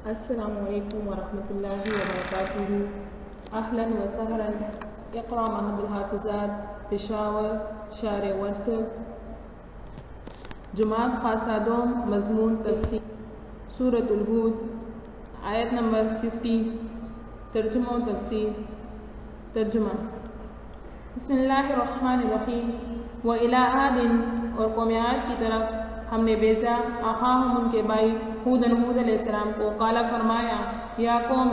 السلام علیکم ورحمۃ اللہ وبرکاتہ۔ اہلاً و سہلاً۔ اقرا محب الحافظات، پشاور، شہر ورثہ۔ جماعت خاصہ دوم، مضمون تفسیر سورۃ الہود، آیت نمبر 50۔ ترجمہ و تفسیر۔ ترجمہ: بسم اللہ الرحمن الرحیم۔ وَإِلَىٰ عَادٍ، اور قوم عاد کی طرف ہم نے بھیجا اخاہم ان کے بھائی ہود علیہ السلام کو، قالا فرمایا، یا قوم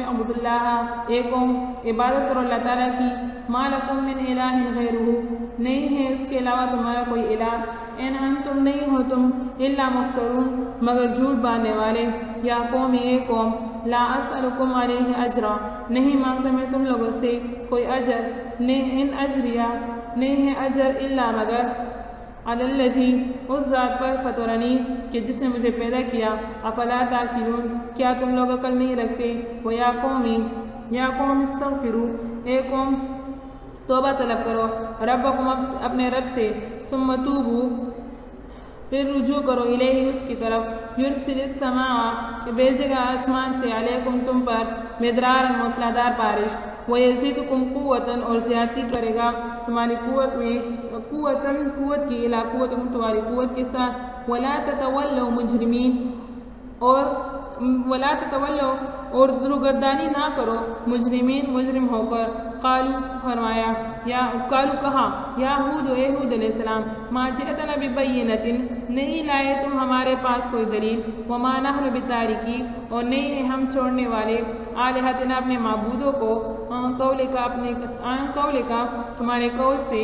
اعبدوا اللہ، اے قوم عبادت کرو اللہ تعالیٰ کی، ما لکم من الہ غیرہ، نہیں ہے اس کے علاوہ تمہارا کوئی الہ، ان انتم نہیں ہو تم الا مفترون مگر جھوٹ باندھنے والے، یا قوم اے قوم لا اسألکم علیہ اجرا، نہیں مانگتا میں تم لوگوں سے کوئی اجر، ان اجریہ نہیں ہے اجر الا مگر علی الذی اس ذات پر فطرنی کہ جس نے مجھے پیدا کیا، افلا تعقلون کیا تم لوگ عقل نہیں رکھتے، و یا قوم استغفروا، اے قوم توبہ طلب کرو، ربکم اپنے رب سے، ثم توبوا پھر رجوع کرو، الیہ اس کی طرف، یرسل السماء کہ بھیجے گا آسمان سے، علیکم تم پر، مدرارا موسلادھار بارش، ویزیدکم قوتاً اور زیادتی کرے گا تمہاری قوت میں، قوت کی الہ قوتکم تمہاری قوت کے ساتھ، ولا تتولوا مجرمین ولا تتولوا اور روگردانی نہ کرو، مجرم ہو کر، قالو کہا، یا ہود اے ہود علیہ السلام، ما جئتنا ببینۃ نہیں لائے تم ہمارے پاس کوئی دلیل، وما نحن بتارکی اور نہیں ہے ہم چھوڑنے والے، آلہتنا اپنے معبودوں کو، عن قولک تمہارے قول سے،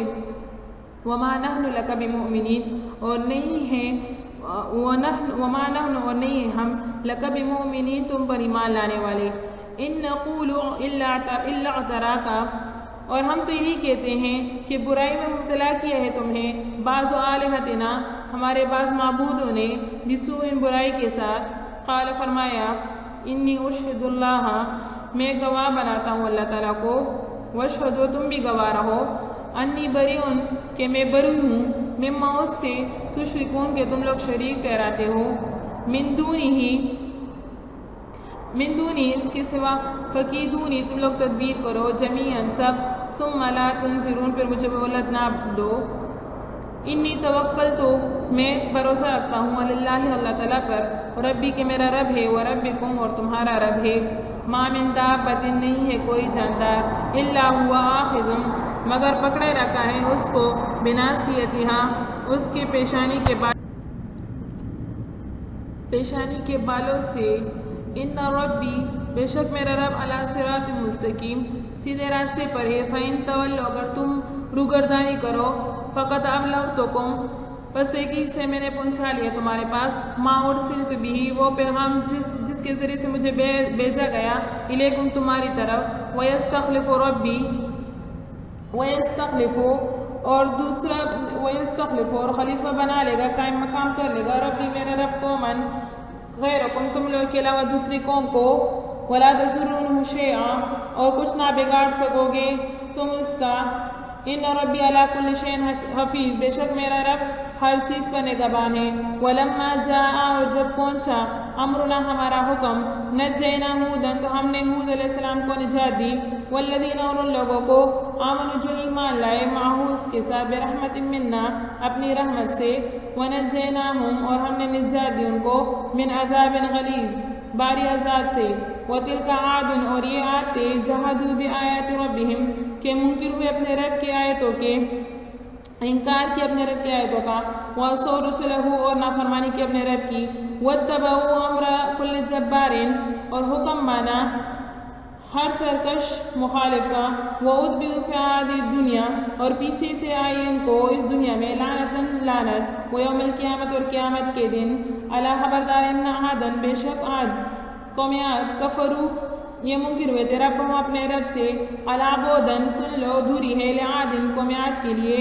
وما نحن لک بمؤمنین اور نہیں ہے وما نحن اور نہیں ہے ہم لک بمؤمنین تم پر ایمان لانے والے، ان نقول الا اعتراک اور ہم تو یہی کہتے ہیں کہ برائی میں مبتلا کیا ہے تمہیں، بعض آلہتنا ہمارے بعض معبودوں نے، بسوء برائی کے ساتھ، قال فرمایا، انی اشہد اللہ میں گواہ بناتا ہوں اللہ تعالیٰ کو، واشہدو تم بھی گواہ رہو، انی بریئن کہ میں بری ہوں، مما اس سے، تشرکون کہ تم لوگ شریک ٹھہراتے ہو، من دونی اس کے سوا، فکیدونی تم لوگ تدبیر کرو، جمیعاً سب، ثم لا تنظرون پھر مجھے مہلت نہ دو، انی توکلتو میں بھروسہ رکھتا ہوں، اللہ تعالیٰ پر، ربی کہ میرا رب ہے، وربکم اور تمہارا رب ہے، ما من دابۃ نہیں ہے کوئی جاندار، الا هو آخذ مگر پکڑے رکھا ہے اس کو، بناصیتہا اس کے پیشانی کے بالوں سے، ان ربی بے شک میرا رب علی صراط مستقیم سیدھے راستے پر ہے، فإن تولوا اگر تم روگردانی کرو، فقط ابلغتکم پس تحقیق سے میں نے پہنچا لیا تمہارے پاس، ما ارسلت بہ وہ پیغام جس کے ذریعے سے مجھے بھیجا گیا، الیکم تمہاری طرف، ویستخلف ربی اور خلیفہ بنا لے گا، قائم مقام کر لے گا، ربی میرا رب قومن غیرکم تم لوگ کے علاوہ دوسری قوم کو، ولا تضرونہ شیئا اور کچھ نہ بگاڑ سکو گے تم اس کا، ان ربی علی کل شیء حفیظ بے شک میرا رب ہر چیز پر نگہبان ہے، ولما جاء اور جب پہنچا، امرنا ہمارا حکم، نجینا ہودا تو ہم نے ہود علیہ السلام کو نجات دی، والذین اور ان لوگوں کو، آمنوا جو ایمان لائے، معہ اس کے ساتھ، برحمت منا اپنی رحمت سے، ونجیناہم اور ہم نے نجات دی ان کو، من عذاب غلیظ باری عذاب سے، وتلک عاد اور یہ عاد تھے، جحدوا بآیات ربہم کہ منکر ہوئے اپنے رب کی آیتوں کے، انکار کی اپنے رب کی آیتوں کا، وعصوا رسلہ اور نافرمانی کی اپنے رب کی، واتبعوا امر کل جبار اور حکم مانا ہر سرکش مخالف کا، واتبعوا فی ہذہ الدنیا اور پیچھے سے آئی ان کو اس دنیا میں، لعنتاً لعنت، ویوم القیامت اور قیامت کے دن، الا خبردار ان عاداً بے شک عاد قوم عاد، کفروا یہ منکر ہوئے تھے، ربہم اپنے رب سے، الا بعداً سن لو دوری ہے، لعاد قوم عاد کے لیے،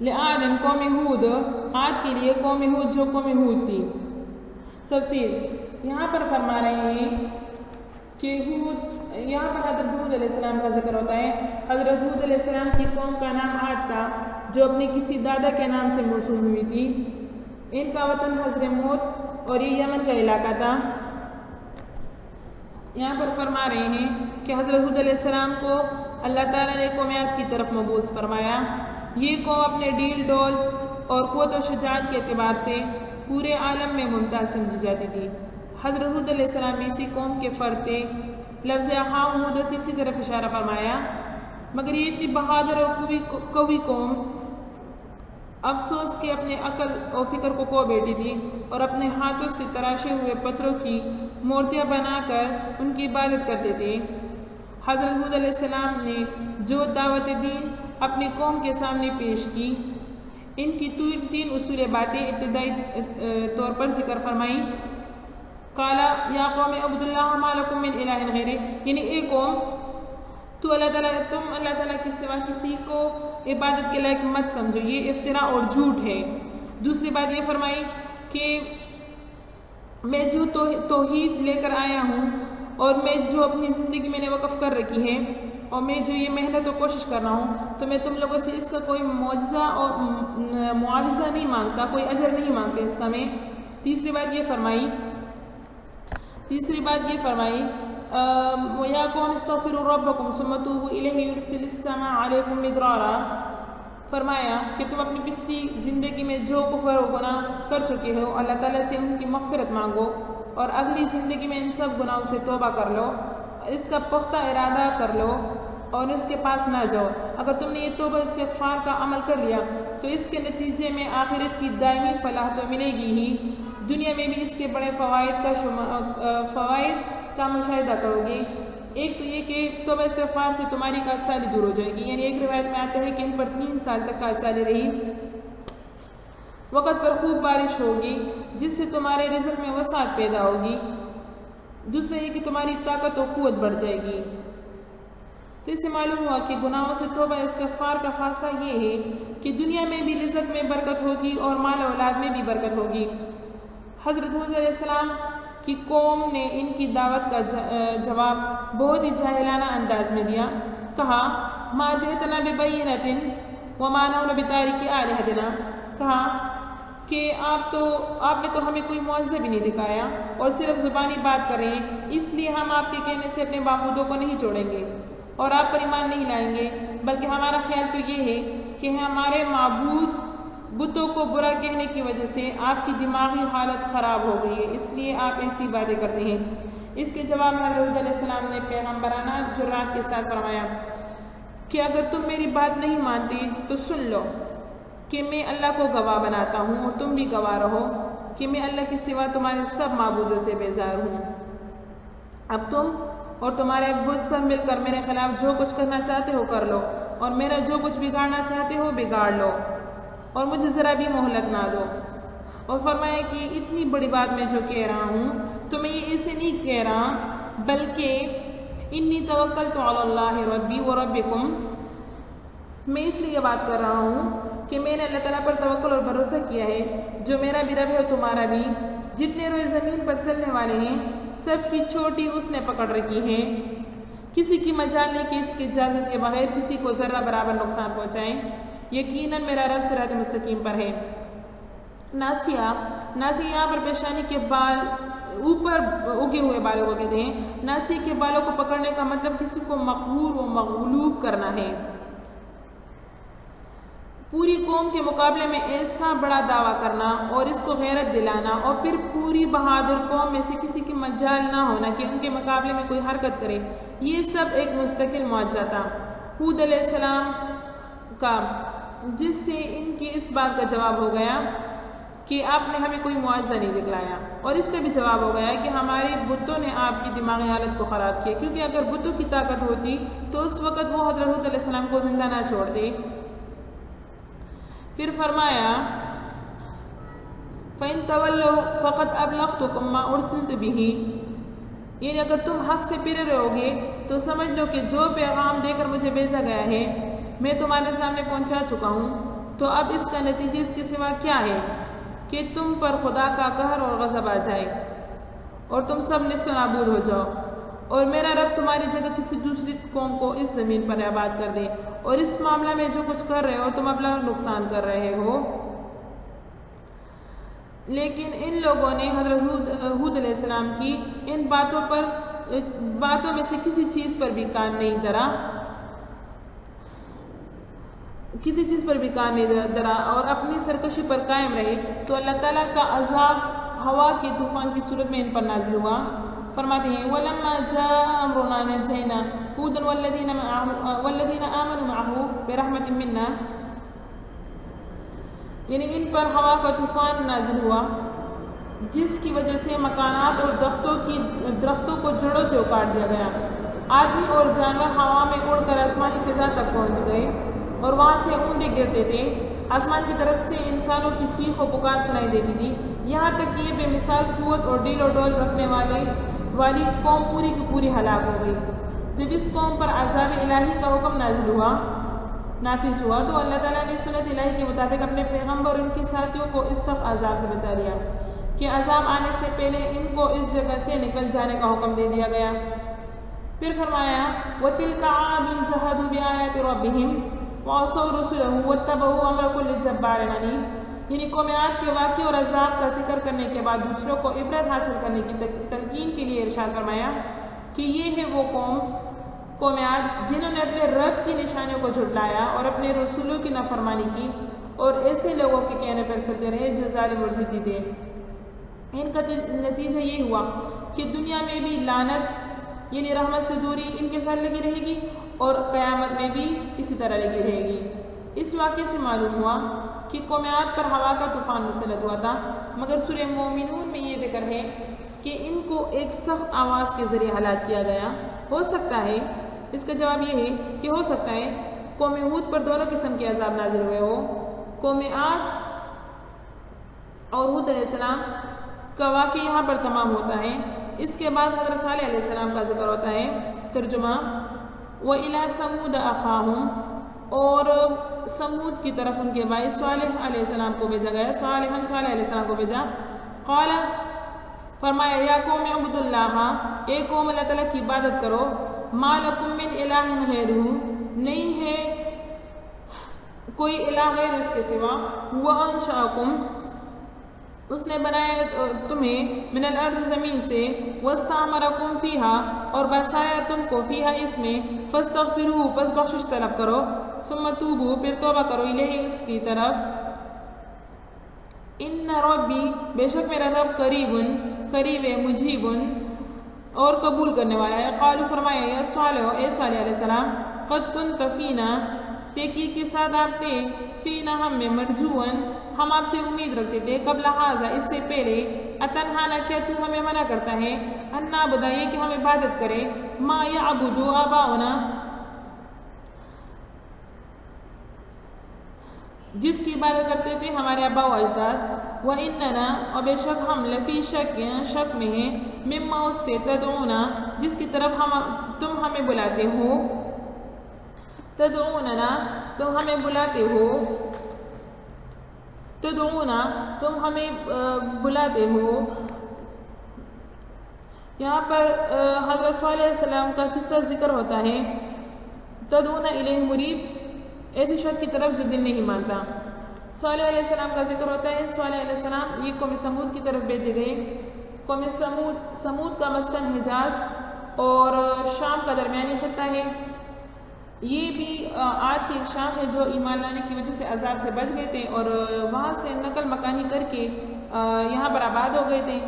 لعاد قوم ہود عاد کے لیے، قوم ہود جو قوم ہود تھی۔ تفسیر: یہاں پر فرما رہے ہیں کہ یہاں پر حضرت ہود علیہ السلام کا ذکر ہوتا ہے، حضرت ہود علیہ السلام کی قوم کا نام عاد تھا، جو اپنے کسی دادا کے نام سے موسوم ہوئی تھی، ان کا وطن حضرموت اور یہ یمن کا علاقہ تھا۔ یہاں پر فرما رہے ہیں کہ حضرت ہود علیہ السلام کو اللہ تعالیٰ نے قومیات کی طرف مبعوث فرمایا۔ یہ قوم اپنے ڈیل ڈول اور قوت و شجاعت کے اعتبار سے پورے عالم میں ممتاز سمجھی جاتی تھی۔ حضرت ہود علیہ السلام بھی اسی قوم کے فرد تھے۔ لفظ اخاہم ہود سے اسی طرف اشارہ فرمایا، مگر یہ اتنی بہادر اور قوی قوم افسوس کہ اپنے عقل اور فکر کو کھو بیٹھی تھی اور اپنے ہاتھوں سے تراشے ہوئے پتھروں کی مورتیاں بنا کر ان کی عبادت کرتے تھے۔ حضرت ہود علیہ السلام نے جو دعوت دین اپنی قوم کے سامنے پیش کی، ان کی تین اصول باتیں ابتدائی طور پر ذکر فرمائی۔ قالا یا قوم اعبدوا اللہ ما لکم من الہ غیرہ، یعنی اے قوم تم اللہ تعالیٰ کے سوا کسی کو عبادت کے لائق مت سمجھو، یہ افتراء اور جھوٹ ہے۔ دوسری بات یہ فرمائی کہ میں جو توحید لے کر آیا ہوں اور میں جو اپنی زندگی میں نے وقف کر رکھی ہے اور میں جو یہ محنت اور کوشش کر رہا ہوں، تو میں تم لوگوں سے اس کا کوئی معجزہ اور معاوضہ نہیں مانگتا، کوئی اجر نہیں مانگتے اس کا میں۔ تیسری بات یہ فرمائی وَيَا قَوْمِ اسْتَغْفِرُوا رَبَّكُمْ ثُمَّ تُوبُوا إِلَيْهِ يُرْسِلِ السَّمَاءَ عَلَيْكُمْ مِدْرَارًا، فرمایا کہ تم اپنی پچھلی زندگی میں جو کفر و گناہ کر چکے ہو اللہ تعالیٰ سے ان کی مغفرت مانگو اور اگلی زندگی میں ان سب گناہوں سے توبہ کر لو، اس کا پختہ ارادہ کر لو اور اس کے پاس نہ جاؤ۔ اگر تم نے یہ توبہ استغفار کا عمل کر لیا تو اس کے نتیجے میں آخرت کی دائمی فلاح تو ملے گی ہی، دنیا میں بھی اس کے بڑے فوائد کا مشاہدہ کرو گے۔ ایک تو یہ کہ توبہ استغفار سے تمہاری کاسالی دور ہو جائے گی، یعنی ایک روایت میں آتا ہے کہ ان پر 3 سال تک کاسالی رہی، وقت پر خوب بارش ہوگی جس سے تمہارے رزق میں وسعت پیدا ہوگی۔ دوسرا یہ کہ تمہاری طاقت و قوت بڑھ جائے گی۔ تو اس سے معلوم ہوا کہ گناہوں سے توبہ استغفار کا خاصہ یہ ہے کہ دنیا میں بھی رزق میں برکت ہوگی اور مال و اولاد میں بھی برکت ہوگی۔ حضرت ہود علیہ السلام کی قوم نے ان کی دعوت کا جواب بہت ہی جاہلانہ انداز میں دیا۔ کہا ما جئتنا ببینۃ وما نحن بتارکی آلہتنا، کہا کہ آپ نے تو ہمیں کوئی معجزہ بھی نہیں دکھایا اور صرف زبانی بات کر رہے ہیں، اس لیے ہم آپ کے کہنے سے اپنے معبودوں کو نہیں چھوڑیں گے اور آپ پر ایمان نہیں لائیں گے، بلکہ ہمارا خیال تو یہ ہے کہ ہمارے معبود بتوں کو برا کہنے کی وجہ سے آپ کی دماغی حالت خراب ہو گئی ہے، اس لیے آپ ایسی باتیں کرتے ہیں۔ اس کے جواب میں حضرت علیہ السلام نے پیغمبرانہ جرات کے ساتھ فرمایا کہ اگر تم میری بات نہیں مانتی تو سن لو کہ میں اللہ کو گواہ بناتا ہوں اور تم بھی گواہ رہو کہ میں اللہ کے سوا تمہارے سب معبودوں سے بیزار ہوں۔ اب تم اور تمہارے بت سب مل کر میرے خلاف جو کچھ کرنا چاہتے ہو کر لو اور میرا جو کچھ بگاڑنا چاہتے ہو بگاڑ لو اور مجھے ذرا بھی مہلت نہ دو۔ اور فرمایا کہ اتنی بڑی بات میں جو کہہ رہا ہوں تو میں یہ اسے نہیں کہہ رہا، بلکہ انی توکلت علی اللہ ربی و ربکم، میں اس لیے بات کر رہا ہوں کہ میں نے اللہ تعالیٰ پر توکل اور بھروسہ کیا ہے جو میرا بھی رب ہے اور تمہارا بھی، جتنے روئے زمین پر چلنے والے ہیں سب کی چوٹی اس نے پکڑ رکھی ہے، کسی کی مجال نہیں کہ اس کی اجازت کے بغیر کسی کو ذرہ برابر نقصان پہنچائیں، یقیناً میرا رب صراط مستقیم پر ہے۔ ناسیہ یہاں پر پیشانی کے بال اوپر اگے ہوئے بالوں کو کہتے ہیں۔ ناسی کے بالوں کو پکڑنے کا مطلب کسی کو مقہور و مغلوب کرنا ہے۔ پوری قوم کے مقابلے میں ایسا بڑا دعویٰ کرنا اور اس کو غیرت دلانا اور پھر پوری بہادر قوم میں سے کسی کی مجال نہ ہونا کہ ان کے مقابلے میں کوئی حرکت کرے، یہ سب ایک مستقل معجزہ تھا ہود علیہ السلام کا، جس سے ان کی اس بات کا جواب ہو گیا کہ آپ نے ہمیں کوئی معجزہ نہیں دکھلایا، اور اس کا بھی جواب ہو گیا کہ ہمارے بتوں نے آپ کی دماغی حالت کو خراب کیا، کیونکہ اگر بتوں کی طاقت ہوتی تو اس وقت وہ حضرت ہود علیہ السلام کو زندہ نہ چھوڑتے۔ پھر فرمایا فَإِن تَوَلَّوْا فَقَدْ أَبْلَغْتُكُمْ مَا أُرْسِلْتُ بِهِ، یعنی اگر تم حق سے پھرے رہو گے تو سمجھ لو کہ جو پیغام دے کر مجھے بھیجا گیا ہے میں تمہارے سامنے پہنچا چکا ہوں، تو اب اس کا نتیجہ اس کے سوا کیا ہے کہ تم پر خدا کا قہر اور غضب آ جائے اور تم سب نیست و نابود ہو جاؤ، اور میرا رب تمہاری جگہ کسی دوسری قوم کو اس زمین پر آباد کر دے، اور اس معاملہ میں جو کچھ کر رہے ہو تم اپنا نقصان کر رہے ہو۔ لیکن ان لوگوں نے حضرت ہود علیہ السلام کی ان باتوں میں سے کسی چیز پر بھی کان نہیں دھرا اور اپنی سرکشی پر قائم رہے تو اللہ تعالیٰ کا عذاب ہوا کے طوفان کی صورت میں ان پر نازل ہوا۔ فرماتے ہیں وَلَمَّا جَاءَ أَمْرُنَا نَجَّيْنَا هُودًا وَالَّذِينَ آمَنُوا مَعَهُ بِرَحْمَةٍ مِنَّا، یعنی ان پر ہوا کا طوفان نازل ہوا جس کی وجہ سے مکانات اور درختوں کو جڑوں سے اکاڑ دیا گیا۔ آدمی اور جانور ہوا میں اڑ کر آسمانی فضا تک پہنچ گئے اور وہاں سے اوندے گرتے تھے۔ آسمان کی طرف سے انسانوں کی چیخ و پکار سنائی دیتی تھی، یہاں تک کہ یہ بے مثال قوت اور ڈیل و ڈول رکھنے والی قوم پوری کی پوری ہلاک ہو گئی۔ جب اس قوم پر عذاب الہی کا حکم نافذ ہوا تو اللہ تعالیٰ نے سنت الہی کے مطابق اپنے پیغمبر اور ان کے ساتھیوں کو اس سخت عذاب سے بچا لیا کہ عذاب آنے سے پہلے ان کو اس جگہ سے نکل جانے کا حکم دے دیا گیا۔ پھر فرمایا وَتِلْكَ عَادٌ جَحَدُوا بِآيَاتِ رَبِّهِمْ وَعَصَوْا رُسُلَهُ وَاتَّبَعُوا أَمْرَ كُلِّ جَبَّارٍ عَنِيدٍ، یعنی قوم عاد کے واقعے اور عذاب کا ذکر کرنے کے بعد دوسروں کو عبرت حاصل کرنے کی تلقین کے لیے ارشاد فرمایا کہ یہ ہے وہ قوم عاد جنہوں نے اپنے رب کی نشانیوں کو جھٹلایا اور اپنے رسولوں کی نافرمانی کی اور ایسے لوگوں کے کہنے پر چلتے رہے جو ظالم اور ضدی تھے۔ ان کا نتیجہ یہ ہوا کہ دنیا میں بھی لعنت یعنی رحمت سے دوری ان کے ساتھ لگی رہے گی اور قیامت میں بھی اسی طرح لگی رہے گی۔ اس واقعے سے معلوم ہوا کہ قوم عاد پر ہوا کا طوفان مسلط ہوا تھا، مگر سورہ مومنون میں یہ ذکر ہے کہ ان کو ایک سخت آواز کے ذریعے ہلاک کیا گیا۔ ہو سکتا ہے، اس کا جواب یہ ہے کہ ہو سکتا ہے قوم ہود پر دونوں قسم کے عذاب نازل ہوئے ہو۔ قوم عاد اور ہود علیہ السلام کا واقعہ یہاں پر تمام ہوتا ہے۔ اس کے بعد حضرت صالح علیہ السلام کا ذکر ہوتا ہے۔ ترجمہ وَإِلَىٰ ثَمُودَ أَخَاهُمْ، اور سمود کی طرف ان کے بھائی صالح علیہ السلام کو بھیجا گیا، صالح علیہ السلام کو بھیجا۔ قال، فرمایا یا قوم اعبدوا اللہ، اے قوم اللہ تعالیٰ کی عبادت کرو، ما لکم من الہ غیرہ، نہیں ہے کوئی الہ غیر اس کے سوا، وانشأکم، اس نے بنایا تمہیں، من الارض زمین سے، واستعمرکم فیہا، اور بسایا تم کو فیہا اس میں، فاستغفروہ، پس بخشش طلب کرو، ثم توبوا، پھر توبہ کرو، الیہ اس کی طرف، ان ربی، بے شک میرا رب قریب ہے، مجیب اور قبول کرنے والا ہے۔ قالوا، فرمایا یا صالح، اے صالح علیہ السلام، قد کنت فینا، تحقیق کے ساتھ آپ تھے، فینا ہم میں، مرجوًا، ہم آپ سے امید رکھتے تھے، قبل ھذا، اس سے پہلے، اتنہانا، کیا تو ہمیں منع کرتا ہے، ان نعبد، یہ کہ ہم عبادت کریں، ما یعبد آباؤنا، جس کی عبادت کرتے تھے ہمارے آباء و اجداد، وَإِنَّنَا، اور بے شک ہم، لفی شک میں ہیں، مما، اس سے، تدعونا، جس کی طرف تم ہمیں بلاتے ہو، تدعوننا، تم ہمیں بلاتے ہو، تدعونا، تم ہمیں بلاتے ہو۔ یہاں پر حضرت صالح علیہ السلام کا قصہ ذکر ہوتا ہے، تدعونا الیہ مریب، ایسی شخص کی طرف جو دل نہیں مانتا۔ صالح علیہ السلام کا ذکر ہوتا ہے، صالح علیہ السلام یہ قوم سمود کی طرف بھیجے گئے۔ قوم سمود کا مسکن حجاز اور شام کا درمیانی خطہ ہے۔ یہ بھی عاد کی ایک شام ہے جو ایمان لانے کی وجہ سے عذاب سے بچ گئے تھے اور وہاں سے نقل مکانی کر کے یہاں پر آباد ہو گئے تھے۔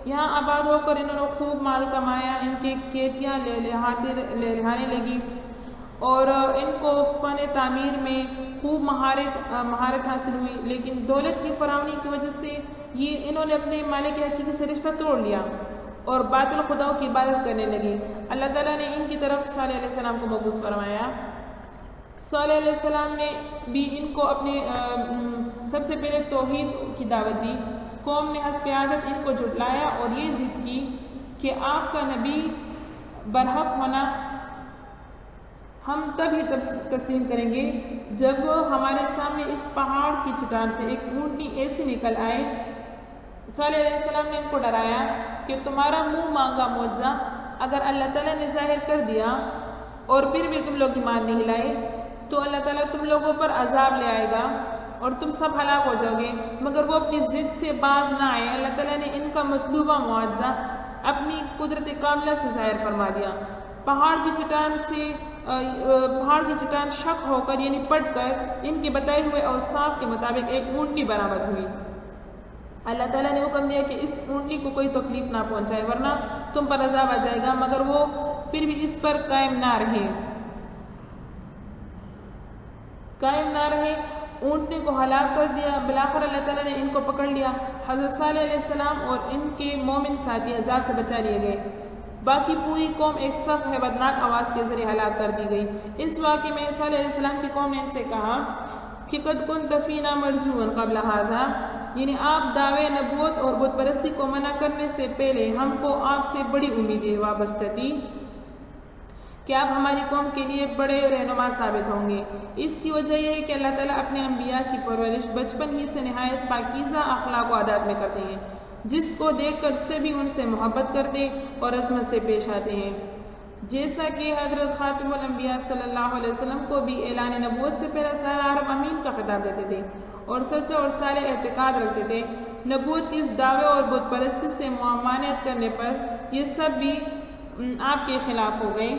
یہاں آباد ہو کر انہوں نے خوب مال کمایا، ان کی کھیتیاں لہلانے لگی اور ان کو فن تعمیر میں خوب مہارت حاصل ہوئی، لیکن دولت کی فراوانی کی وجہ سے انہوں نے اپنے مالک حقیقی سے رشتہ توڑ لیا اور باطل خداؤں کی عبادت کرنے لگے۔ اللہ تعالیٰ نے ان کی طرف صالح علیہ السلام کو مبعوث فرمایا۔ صالح علیہ السلام نے بھی ان کو اپنے سب سے پہلے توحید کی دعوت دی۔ قوم نے حسب عادت ان کو جھٹلایا اور یہ ضد کی کہ آپ کا نبی برحق ہونا ہم تب ہی تسلیم کریں گے جب ہمارے سامنے اس پہاڑ کی چٹان سے ایک اونٹنی ایسی نکل آئے۔ صالح علیہ السلام نے ان کو ڈرایا کہ تمہارا منہ مانگا معجزہ اگر اللہ تعالیٰ نے ظاہر کر دیا اور پھر بھی تم لوگ ایمان نہیں لائے تو اللہ تعالیٰ تم لوگوں پر عذاب لے آئے گا اور تم سب ہلاک ہو جاؤ گے، مگر وہ اپنی ضد سے باز نہ آئے۔ اللہ تعالیٰ نے ان کا مطلوبہ معاوضہ اپنی قدرت کاملہ سے ظاہر فرما دیا۔ پہاڑ کی چٹان شک ہو کر یعنی پٹ کر ان کے بتائے ہوئے اوصاف کے مطابق ایک اونٹنی برآمد ہوئی۔ اللہ تعالیٰ نے حکم دیا کہ اس اونٹنی کو کوئی تکلیف نہ پہنچائے ورنہ تم پر عذاب آ جائے گا، مگر وہ پھر بھی اس پر قائم نہ رہے۔ اونٹنی کو ہلاک کر دیا۔ بالآخر اللہ تعالیٰ نے ان کو پکڑ لیا۔ حضرت صالح علیہ السلام اور ان کے مومن ساتھی عذاب سے بچا لیے گئے۔ باقی پوری قوم ایک سخت ہیبتناک آواز کے ذریعے ہلاک کر دی گئی۔ اس واقعے میں صالح علیہ السلام کی قوم نے ان سے کہا کہ قد کنت فینا مرجوا قبل ھذا، یعنی آپ دعوے نبوت اور بت پرستی کو منع کرنے سے پہلے ہم کو آپ سے بڑی امیدیں وابستہ تھی کہ آپ ہماری قوم کے لیے بڑے رہنما ثابت ہوں گے۔ اس کی وجہ یہ ہے کہ اللہ تعالیٰ اپنے انبیاء کی پرورش بچپن ہی سے نہایت پاکیزہ اخلاق و عادات میں کرتے ہیں، جس کو دیکھ کر سبھی ان سے محبت کرتے اور عظمت سے پیش آتے ہیں، جیسا کہ حضرت خاتم الانبیاء صلی اللہ علیہ وسلم کو بھی اعلان نبوت سے پہلے سارے عرب امین کا خطاب دیتے تھے اور سچا اور صالح اعتقاد رکھتے تھے۔ نبوت کی اس دعوے اور بت پرستی سے ممانعت کرنے پر یہ سب بھی آپ کے خلاف ہو گئے۔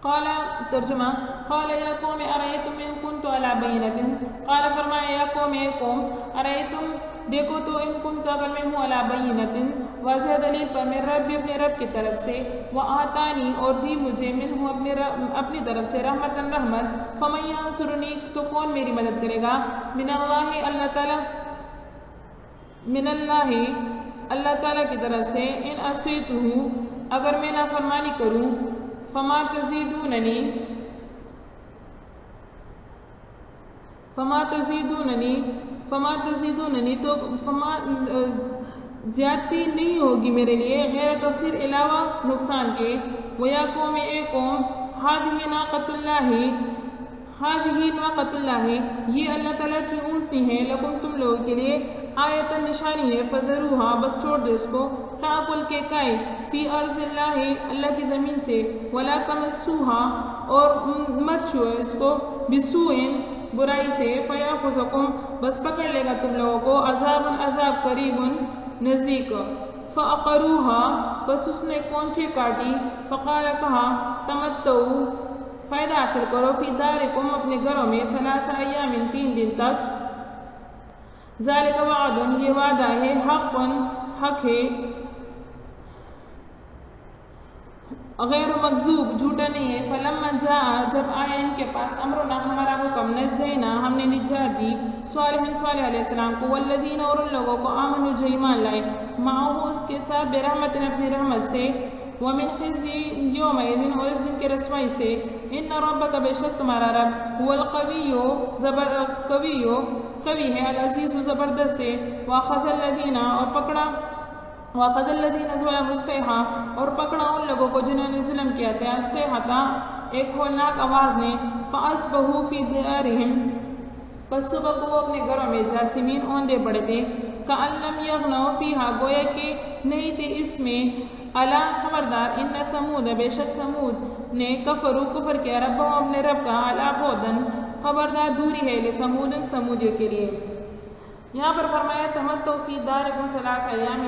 قال ترجمہ قال یا قوم ارأیتم ان کنت علی بینۃ، قال فرمایا یا قوم اے قوم، ارأیتم دیکھو تو ان کنت اگر میں ہوں علی بینۃ واضح دلیل پر میں رب اپنے رب کی طرف سے، وآتانی اور دی مجھے منہ اپنی طرف سے رحمتاً رحمت، فمن ینصرنی تو کون میری مدد کرے گا، من اللہ اللہ تعالیٰ کی طرف سے، ان عصیتہ اگر میں نافرمانی کروں، فما تزیدوننی تو زیادتی نہیں ہوگی میرے لیے غیر تفسیر علاوہ نقصان کے۔ وَيَا قَوْمِ اے قوم، هَذِهِ نَاقَةُ اللَّهِ یہ اللہ تعالیٰ کی اونٹنی ہے، لکم تم لوگوں کے لیے، آیتاً نشانی ہے، فَذَرُوهَا بس چھوڑ دو اس کو، تاکل کے کائے، فی ارض اللہ کی زمین سے، وَلَا تَمَسُّوهَا اور مت چھو اس کو، بِسُوءٍ برائی سے، فَيَأْخُذَكُمْ بس پکڑ لے گا تم لوگوں کو، عذاب قریب نزدیک، فَأَقَرُوهَا بس اس نے کونچے کاٹی، فَقَالَ کہا، تَمَتَّعُوا فائدہ حاصل کرو، فی دارکم اپنے گھروں میں، ثلاث ایام 3 دن تک، ذالک وعد یہ وعدہ ہے، حق ہے، غیر مکذوب جھوٹا نہیں ہے۔ فلما جاء جب آیا ان کے پاس امرنا ہمارا حکم، نجینا ہم نے نجات دی، صالح علیہ السلام کو، والذین اور ان لوگوں کو، آمنوا جو ایمان لائے، معه اس کے ساتھ، برحمت اپنی رحمت سے، ومن خزي یومئذ اور اس دن کے رسوائی سے، ان ربک بے شک تمہارا رب، هو القوی قوی ہے، العزیز زبردست ہے، واخذ الذین اور پکڑا، واخذ الذین ظلموا الصیحہ اور پکڑا ان لوگوں کو جنہوں نے ظلم کیا تھا، الصیحہ ایک ہولناک آواز نے، فاصبحوا فی دیارہم پس صبح کو وہ اپنے گھروں میں، جاسمین اوندے پڑے تھے، کأن لم یغنوا فیہا گویا کہ نہیں تھے اس میں، الا خبردار، ان ثمود بے شک ثمود نے کفر کیا، ربہم اپنے رب کا، الا بعدن خبردار دوری ہے، لثمود ثمودیوں کے لیے۔ یہاں پر فرمایا تمتعوا فی دارکم 3 ایام،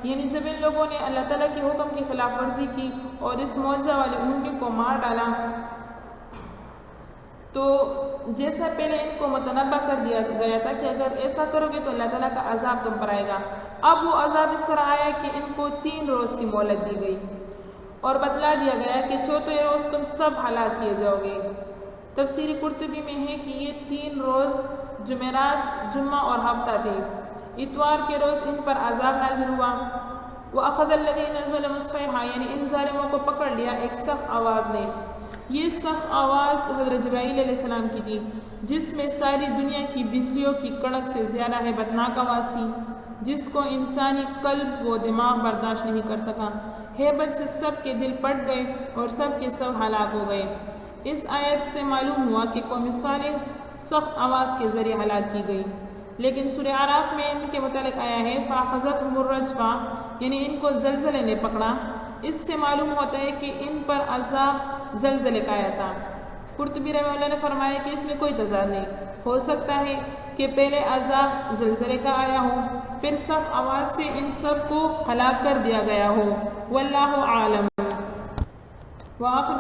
یعنی جب ان لوگوں نے اللہ تعالیٰ کے حکم کی خلاف ورزی کی اور اس معجزہ والے اونٹنی کو مار ڈالا، تو جیسا پہلے ان کو متنبہ کر دیا گیا تھا کہ اگر ایسا کرو گے تو اللہ تعالیٰ کا عذاب تم پر آئے گا، اب وہ عذاب اس طرح آیا کہ ان کو 3 روز کی مہلت دی گئی اور بتلا دیا گیا کہ 4تھے روز تم سب ہلاک کیے جاؤ گے۔ تفسیر قرطبی میں ہے کہ یہ 3 روز جمعرات، جمعہ اور ہفتہ تھے، اتوار کے روز ان پر عذاب نازل ہوا۔ وَأَخَذَ الَّذِينَ ظَلَمُوا الصَّيْحَةَ یعنی ان ظالموں کو پکڑ لیا ایک سخت آواز نے۔ یہ سخت آواز حضرت جبرائیل علیہ السلام کی تھی، جس میں ساری دنیا کی بجلیوں کی کڑک سے زیادہ ہیبتناک آواز تھی، جس کو انسانی قلب و دماغ برداشت نہیں کر سکا۔ ہیبت سے سب کے دل پٹ گئے اور سب کے سب ہلاک ہو گئے۔ اس آیت سے معلوم ہوا کہ قوم صالح سخت آواز کے ذریعے ہلاک کی گئی، لیکن سورہ اعراف میں ان کے متعلق آیا ہے فَأَخَذَتْهُمُ الرَّجْفَةُ یعنی ان کو زلزلے نے پکڑا۔ اس سے معلوم ہوتا ہے کہ ان پر عذاب زلزلے کا آیا تھا۔ قرطبی رحمہ اللہ نے فرمایا کہ اس میں کوئی تضاد نہیں، ہو سکتا ہے کہ پہلے عذاب زلزلے کا آیا ہو، پھر سخت آواز سے ان سب کو ہلاک کر دیا گیا ہو، واللہ عالم۔ وآخر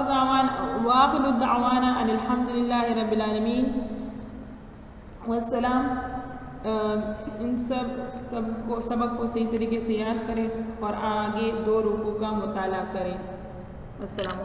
الدعوانا ان الحمد للہ رب العالمین والسلام۔ ان سبق کو صحیح طریقے سے یاد کریں اور آگے 2 رکوع کا مطالعہ کریں۔ السلام علیکم۔